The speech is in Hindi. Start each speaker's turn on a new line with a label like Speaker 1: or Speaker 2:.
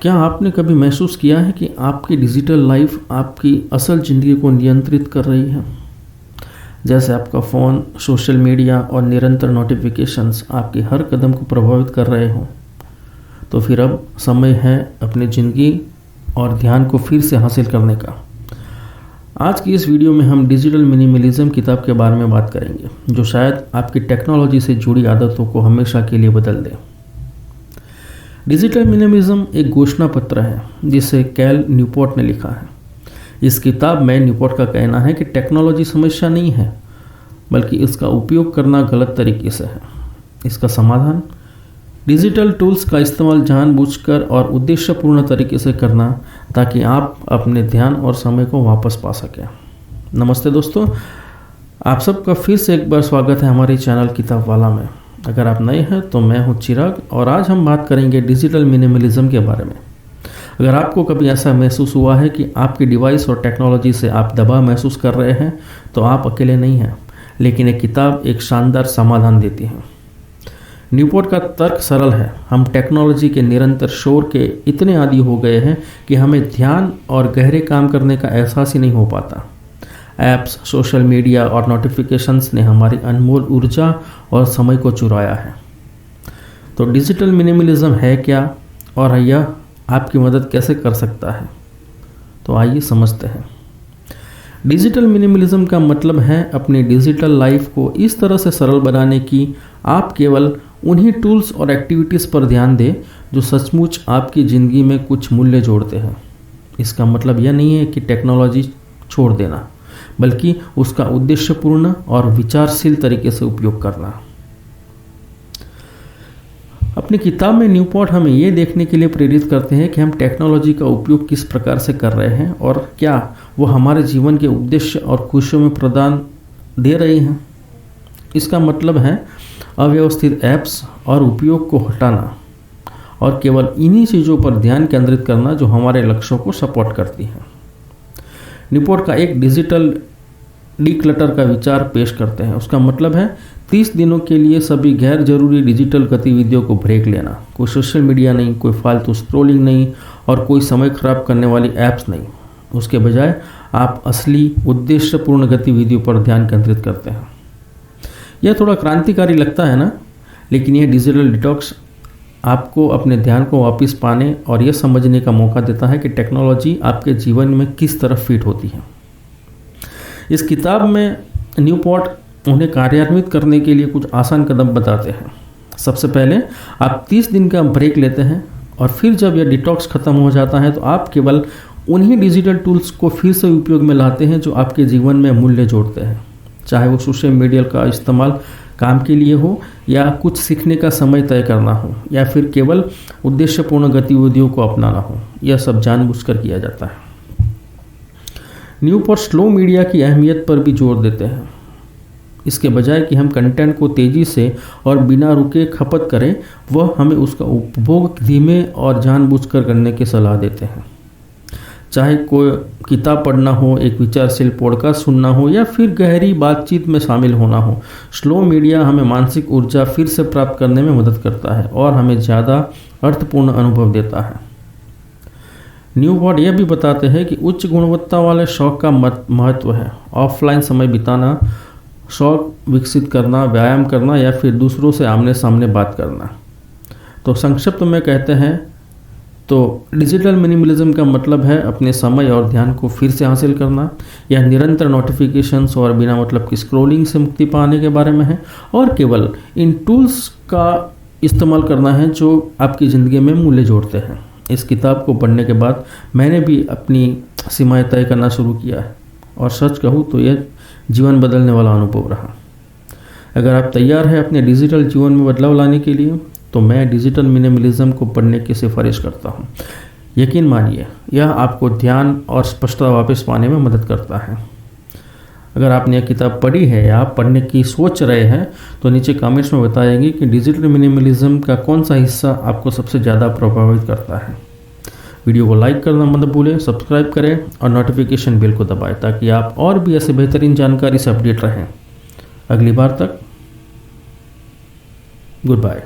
Speaker 1: क्या आपने कभी महसूस किया है कि आपकी डिजिटल लाइफ आपकी असल ज़िंदगी को नियंत्रित कर रही है? जैसे आपका फ़ोन, सोशल मीडिया और निरंतर नोटिफिकेशंस आपके हर कदम को प्रभावित कर रहे हों। तो फिर अब समय है अपनी ज़िंदगी और ध्यान को फिर से हासिल करने का। आज की इस वीडियो में हम डिजिटल मिनिमलिज्म किताब के बारे में बात करेंगे, जो शायद आपकी टेक्नोलॉजी से जुड़ी आदतों को हमेशा के लिए बदल दे। डिजिटल मिनिमलिज्म एक घोषणा पत्र है जिसे कैल न्यूपोर्ट ने लिखा है। इस किताब में न्यूपोर्ट का कहना है कि टेक्नोलॉजी समस्या नहीं है, बल्कि इसका उपयोग करना गलत तरीके से है। इसका समाधान डिजिटल टूल्स का इस्तेमाल जानबूझकर और उद्देश्यपूर्ण तरीके से करना, ताकि आप अपने ध्यान और समय को वापस पा सकें। नमस्ते दोस्तों, आप सबका फिर से एक बार स्वागत है हमारे चैनल किताब वाला में। अगर आप नए हैं तो मैं हूं चिराग और आज हम बात करेंगे डिजिटल मिनिमलिज्म के बारे में। अगर आपको कभी ऐसा महसूस हुआ है कि आपकी डिवाइस और टेक्नोलॉजी से आप दबाव महसूस कर रहे हैं, तो आप अकेले नहीं हैं, लेकिन एक किताब एक शानदार समाधान देती है। न्यूपोर्ट का तर्क सरल है। हम टेक्नोलॉजी के निरंतर शोर के इतने आदी हो गए हैं कि हमें ध्यान और गहरे काम करने का एहसास ही नहीं हो पाता। ऐप्स, सोशल मीडिया और नोटिफिकेशंस ने हमारी अनमोल ऊर्जा और समय को चुराया है। तो डिजिटल मिनिमलिज्म है क्या और यह आपकी मदद कैसे कर सकता है? तो आइए समझते हैं। डिजिटल मिनिमलिज्म का मतलब है अपनी डिजिटल लाइफ को इस तरह से सरल बनाने की आप केवल उन्हीं टूल्स और एक्टिविटीज़ पर ध्यान दें जो सचमुच आपकी ज़िंदगी में कुछ मूल्य जोड़ते हैं। इसका मतलब यह नहीं है कि टेक्नोलॉजी छोड़ देना, बल्कि उसका उद्देश्यपूर्ण और विचारशील तरीके से उपयोग करना। अपनी किताब में न्यूपोर्ट हमें ये देखने के लिए प्रेरित करते हैं कि हम टेक्नोलॉजी का उपयोग किस प्रकार से कर रहे हैं और क्या वो हमारे जीवन के उद्देश्य और खुशियों में प्रदान दे रही हैं। इसका मतलब है अव्यवस्थित ऐप्स और उपयोग को हटाना और केवल इन्हीं चीज़ों पर ध्यान केंद्रित करना जो हमारे लक्ष्यों को सपोर्ट करती हैं। न्यूपोर्ट का एक डिजिटल डीक्लटर का विचार पेश करते हैं। उसका मतलब है 30 दिनों के लिए सभी गैर जरूरी डिजिटल गतिविधियों को ब्रेक लेना। कोई सोशल मीडिया नहीं, कोई फालतू स्क्रोलिंग नहीं और कोई समय खराब करने वाली ऐप्स नहीं। उसके बजाय आप असली उद्देश्यपूर्ण गतिविधियों पर ध्यान केंद्रित करते हैं। यह थोड़ा क्रांतिकारी लगता है ना, लेकिन यह डिजिटल डिटॉक्स आपको अपने ध्यान को वापस पाने और यह समझने का मौका देता है कि टेक्नोलॉजी आपके जीवन में किस तरह फिट होती है। इस किताब में न्यूपोर्ट उन्हें कार्यान्वित करने के लिए कुछ आसान कदम बताते हैं। सबसे पहले आप 30 दिन का ब्रेक लेते हैं और फिर जब यह डिटॉक्स खत्म हो जाता है तो आप केवल उन्हीं डिजिटल टूल्स को फिर से उपयोग में लाते हैं जो आपके जीवन में मूल्य जोड़ते हैं, चाहे वो सोशल मीडिया का इस्तेमाल काम के लिए हो या कुछ सीखने का समय तय करना हो या फिर केवल उद्देश्यपूर्ण गतिविधियों को अपनाना हो। यह सब जानबूझकर किया जाता है। न्यूपोर्ट स्लो मीडिया की अहमियत पर भी जोर देते हैं। इसके बजाय कि हम कंटेंट को तेज़ी से और बिना रुके खपत करें, वह हमें उसका उपभोग धीमे और जानबूझकर करने की सलाह देते हैं। चाहे कोई किताब पढ़ना हो, एक विचारशील पॉडकास्ट सुनना हो या फिर गहरी बातचीत में शामिल होना हो, स्लो मीडिया हमें मानसिक ऊर्जा फिर से प्राप्त करने में मदद करता है और हमें ज़्यादा अर्थपूर्ण अनुभव देता है। न्यूपोर्ट यह भी बताते हैं कि उच्च गुणवत्ता वाले शौक का महत्व है। ऑफलाइन समय बिताना, शौक विकसित करना, व्यायाम करना या फिर दूसरों से आमने सामने बात करना। तो संक्षिप्त में कहते हैं तो डिजिटल मिनिमलिज्म का मतलब है अपने समय और ध्यान को फिर से हासिल करना। यह निरंतर नोटिफिकेशंस और बिना मतलब की स्क्रोलिंग से मुक्ति पाने के बारे में है और केवल इन टूल्स का इस्तेमाल करना है जो आपकी ज़िंदगी में मूल्य जोड़ते हैं। इस किताब को पढ़ने के बाद मैंने भी अपनी सीमाएं तय करना शुरू किया है और सच कहूँ तो यह जीवन बदलने वाला अनुभव रहा। अगर आप तैयार हैं अपने डिजिटल जीवन में बदलाव लाने के लिए, तो मैं डिजिटल मिनिमलिज्म को पढ़ने की सिफारिश करता हूँ। यकीन मानिए, यह आपको ध्यान और स्पष्टता वापस पाने में मदद करता है। अगर आपने यह किताब पढ़ी है या आप पढ़ने की सोच रहे हैं, तो नीचे कमेंट्स में बताएंगे कि डिजिटल मिनिमलिज्म का कौन सा हिस्सा आपको सबसे ज़्यादा प्रभावित करता है। वीडियो को लाइक करना मत भूलें, सब्सक्राइब करें और नोटिफिकेशन बेल को दबाएं ताकि आप और भी ऐसे बेहतरीन जानकारी से अपडेट रहें। अगली बार तक गुड बाय।